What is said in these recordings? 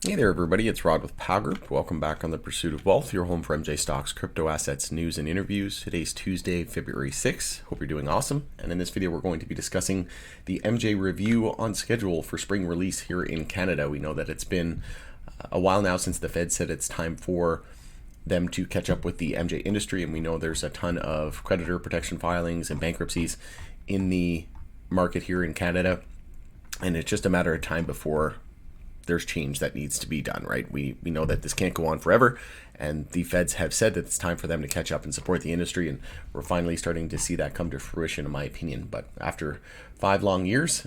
Hey there, everybody. It's Rod with Pow Group. Welcome back on the Pursuit of Wealth, your home for MJ Stocks, crypto assets, news, and interviews. Today's Tuesday, February 6th. Hope you're doing awesome. And in this video, we're going to be discussing the MJ review on schedule for spring release here in Canada. We know that it's been a while now since the Fed said it's time for them to catch up with the MJ industry, and we know there's a ton of creditor protection filings and bankruptcies in the market here in Canada, and it's just a matter of time before there's change that needs to be done, right? We know that this can't go on forever, and the feds have said that it's time for them to catch up and support the industry, and we're finally starting to see that come to fruition, in my opinion. But after 5 long years,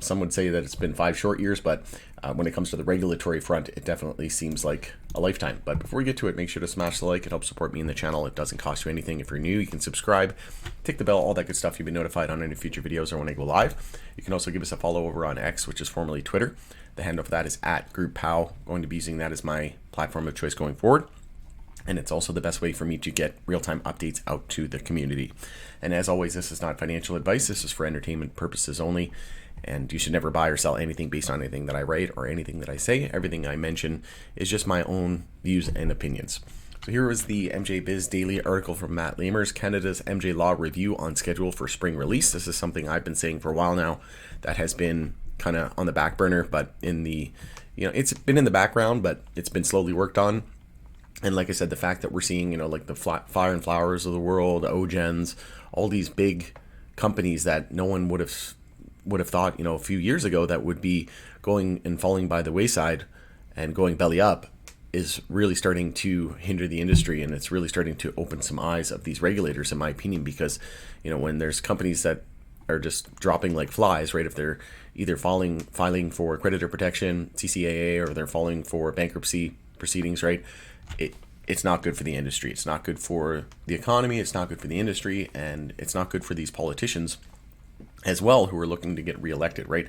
some would say that it's been 5 short years, but when it comes to the regulatory front, it definitely seems like a lifetime. But before we get to it, make sure to smash the like. It helps support me in the channel. It doesn't cost you anything. If you're new, you can subscribe, tick the bell, all that good stuff. You'll be notified on any future videos or when I go live. You can also give us a follow over on X, which is formerly Twitter. The handle for that is @GroupPow. Going to be using that as my platform of choice going forward. And it's also the best way for me to get real-time updates out to the community. And as always, this is not financial advice. This is for entertainment purposes only. And you should never buy or sell anything based on anything that I write or anything that I say. Everything I mention is just my own views and opinions. So here was the MJ Biz Daily article from Matt Lamers, Canada's MJ Law review on schedule for spring release. This is something I've been saying for a while now that has been kind of on the back burner, but it's been in the background, but it's been slowly worked on. And like I said, the fact that we're seeing, like the Fire and Flowers of the world, Ogens, all these big companies that no one would have thought, a few years ago that would be going and falling by the wayside and going belly up, is really starting to hinder the industry, and it's really starting to open some eyes of these regulators, in my opinion, because when there's companies that are just dropping like flies, right? If they're either filing for creditor protection, CCAA, or they're filing for bankruptcy proceedings, right? It's not good for the industry. It's not good for the economy. It's not good for the industry, and it's not good for these politicians as well who are looking to get reelected, right?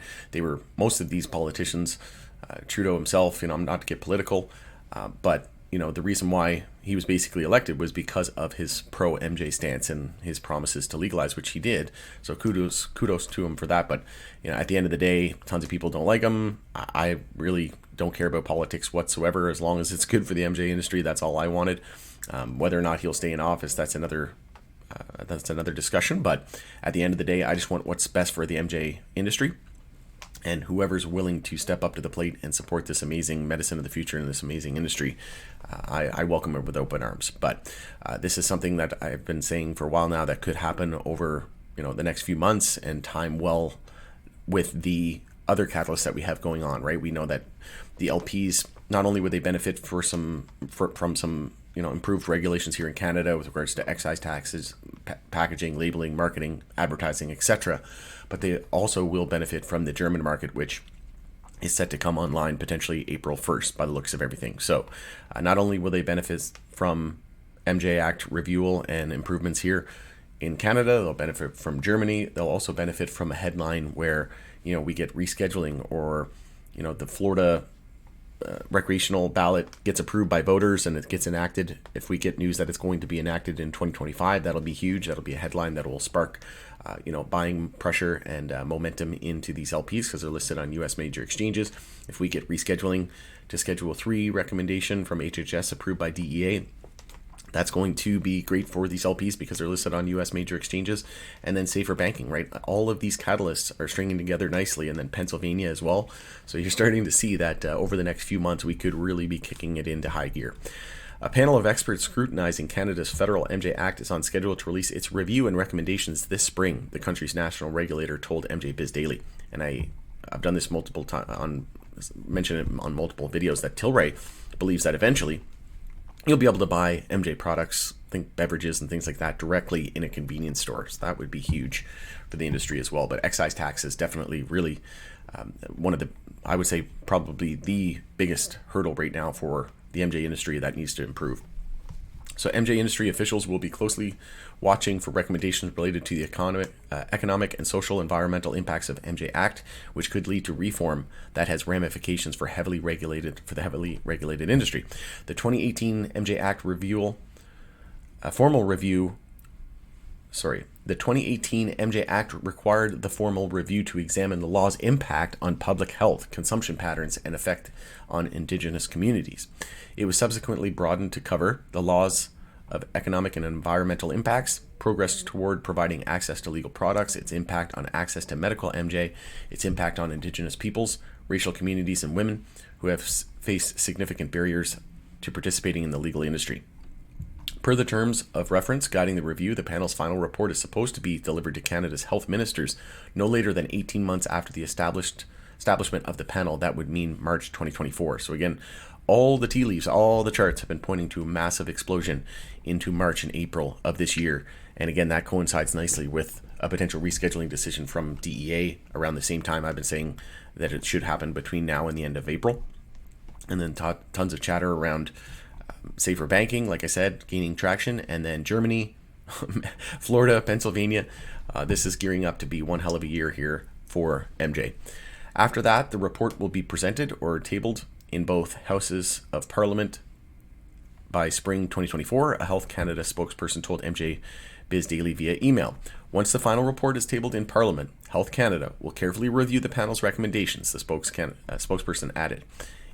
Most of these politicians, Trudeau himself, I'm not to get political, but the reason why he was basically elected was because of his pro-MJ stance and his promises to legalize, which he did. So kudos to him for that. But at the end of the day, tons of people don't like him. I really don't care about politics whatsoever. As long as it's good for the MJ industry, that's all I wanted. Whether or not he'll stay in office, that's another discussion. But at the end of the day, I just want what's best for the MJ industry. And whoever's willing to step up to the plate and support this amazing medicine of the future in this amazing industry, I welcome it with open arms. But this is something that I've been saying for a while now that could happen over the next few months, and time well with the other catalysts that we have going on, right? We know that the LPs, not only would they benefit from some improved regulations here in Canada with regards to excise taxes, packaging, labeling, marketing, advertising, etc., but they also will benefit from the German market, which is set to come online potentially April 1st by the looks of everything. So not only will they benefit from MJ Act review and improvements here in Canada, they'll benefit from Germany. They'll also benefit from a headline where we get rescheduling, or the Florida recreational ballot gets approved by voters and it gets enacted. If we get news that it's going to be enacted in 2025, that'll be huge. That'll be a headline that will spark buying pressure and momentum into these LPs because they're listed on U.S. major exchanges. If we get rescheduling to Schedule 3 recommendation from HHS approved by DEA, that's going to be great for these LPs because they're listed on U.S. major exchanges. And then safer banking, right? All of these catalysts are stringing together nicely, and then Pennsylvania as well. So you're starting to see that over the next few months, we could really be kicking it into high gear. A panel of experts scrutinizing Canada's federal MJ Act is on schedule to release its review and recommendations this spring, the country's national regulator told MJ Biz Daily. And I've done this multiple times, mentioned it on multiple videos, that Tilray believes that eventually you'll be able to buy MJ products, think beverages and things like that, directly in a convenience store. So that would be huge for the industry as well. But excise tax is definitely really one of the, I would say, probably the biggest hurdle right now for the MJ industry that needs to improve. So MJ industry officials will be closely watching for recommendations related to the economic and social environmental impacts of MJ Act, which could lead to reform that has ramifications for the heavily regulated industry. The 2018 MJ Act formal review The 2018 MJ Act required the formal review to examine the law's impact on public health, consumption patterns, and effect on Indigenous communities. It was subsequently broadened to cover the laws of economic and environmental impacts, progress toward providing access to legal products, its impact on access to medical MJ, its impact on Indigenous peoples, racial communities, and women who have faced significant barriers to participating in the legal industry. Per the terms of reference guiding the review, the panel's final report is supposed to be delivered to Canada's health ministers no later than 18 months after the establishment of the panel. That would mean March 2024. So again, all the tea leaves, all the charts have been pointing to a massive explosion into March and April of this year. And again, that coincides nicely with a potential rescheduling decision from DEA around the same time. I've been saying that it should happen between now and the end of April. And then tons of chatter around safer banking, like I said, gaining traction. And then Germany, Florida, Pennsylvania. This is gearing up to be one hell of a year here for MJ. After that, the report will be presented or tabled in both houses of Parliament by spring 2024, a Health Canada spokesperson told MJ Biz Daily via email. Once the final report is tabled in Parliament, Health Canada will carefully review the panel's recommendations, the spokesperson added.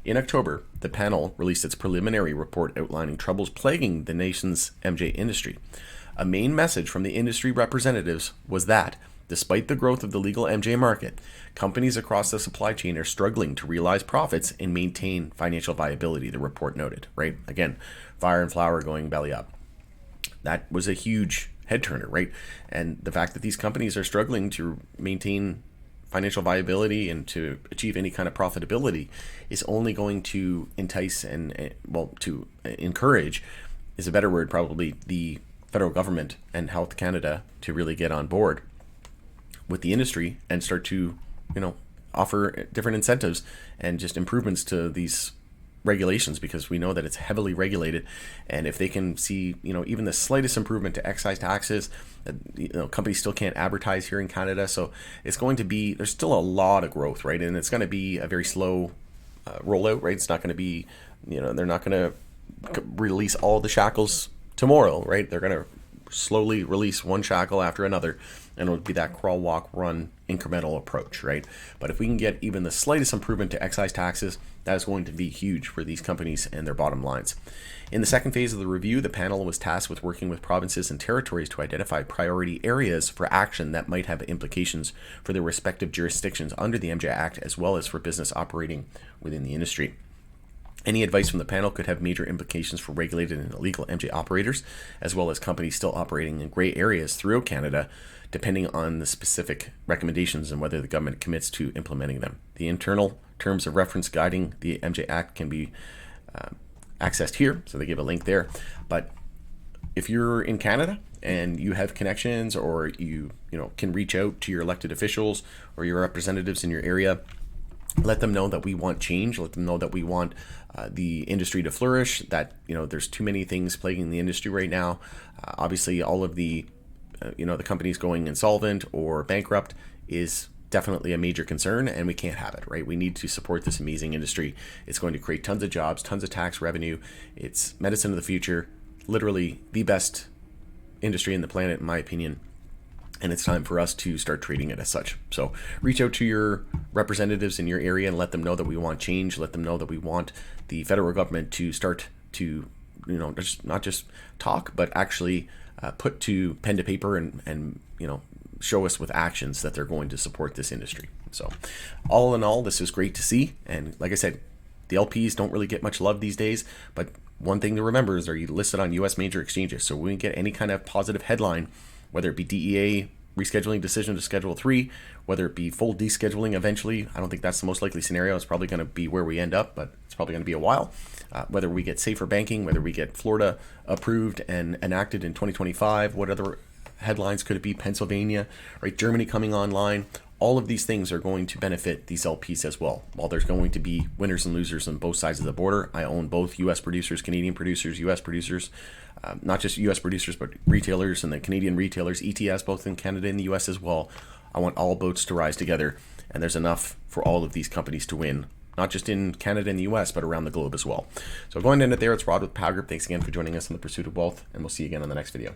In October, the panel released its preliminary report outlining troubles plaguing the nation's MJ industry. A main message from the industry representatives was that, despite the growth of the legal MJ market, companies across the supply chain are struggling to realize profits and maintain financial viability, the report noted, right? Again, fire and flower going belly up. That was a huge head turner, right? And the fact that these companies are struggling to maintain financial viability and to achieve any kind of profitability is only going to entice and, to encourage is a better word, probably, the federal government and Health Canada to really get on board with the industry and start to, offer different incentives and just improvements to these regulations, because we know that it's heavily regulated. And if they can see, even the slightest improvement to excise taxes, companies still can't advertise here in Canada. So it's going to be, there's still a lot of growth, right? And it's going to be a very slow rollout, right? It's not going to be, they're not going to release all the shackles tomorrow, right? They're going to slowly release one shackle after another, and it'll be that crawl, walk, run incremental approach, right? But if we can get even the slightest improvement to excise taxes, that is going to be huge for these companies and their bottom lines. In the second phase of the review, the panel was tasked with working with provinces and territories to identify priority areas for action that might have implications for their respective jurisdictions under the MJ Act, as well as for business operating within the industry. Any advice from the panel could have major implications for regulated and illegal MJ operators, as well as companies still operating in gray areas throughout Canada, depending on the specific recommendations and whether the government commits to implementing them. The internal terms of reference guiding the MJ Act can be accessed here, so they give a link there. But if you're in Canada and you have connections, or you can reach out to your elected officials or your representatives in your area, let them know that we want change. Let them know that we want the industry to flourish, that there's too many things plaguing the industry right now. Obviously, all of the the companies going insolvent or bankrupt is definitely a major concern, and we can't have it, right? We need to support this amazing industry. It's going to create tons of jobs, tons of tax revenue. It's medicine of the future, literally the best industry in the planet, in my opinion. And it's time for us to start treating it as such. So reach out to your representatives in your area and let them know that we want change. Let them know that we want the federal government to start to, not just talk, but actually put to pen to paper and show us with actions that they're going to support this industry. So all in all, this is great to see. And like I said, the LPs don't really get much love these days, but one thing to remember is they're listed on US major exchanges. So when we get any kind of positive headline, whether it be DEA rescheduling decision to Schedule 3, whether it be full descheduling eventually, I don't think that's the most likely scenario. It's probably going to be where we end up, but it's probably going to be a while. Whether we get safer banking, whether we get Florida approved and enacted in 2025, what other headlines could it be? Pennsylvania, right? Germany coming online. All of these things are going to benefit these LPs as well. While there's going to be winners and losers on both sides of the border, I own both US producers, Canadian producers, US producers, not just US producers, but retailers and the Canadian retailers, ETS, both in Canada and the US as well. I want all boats to rise together, and there's enough for all of these companies to win, not just in Canada and the US, but around the globe as well. So going to end it there. It's Rod with Power Group. Thanks again for joining us on the Pursuit of Wealth, and we'll see you again on the next video.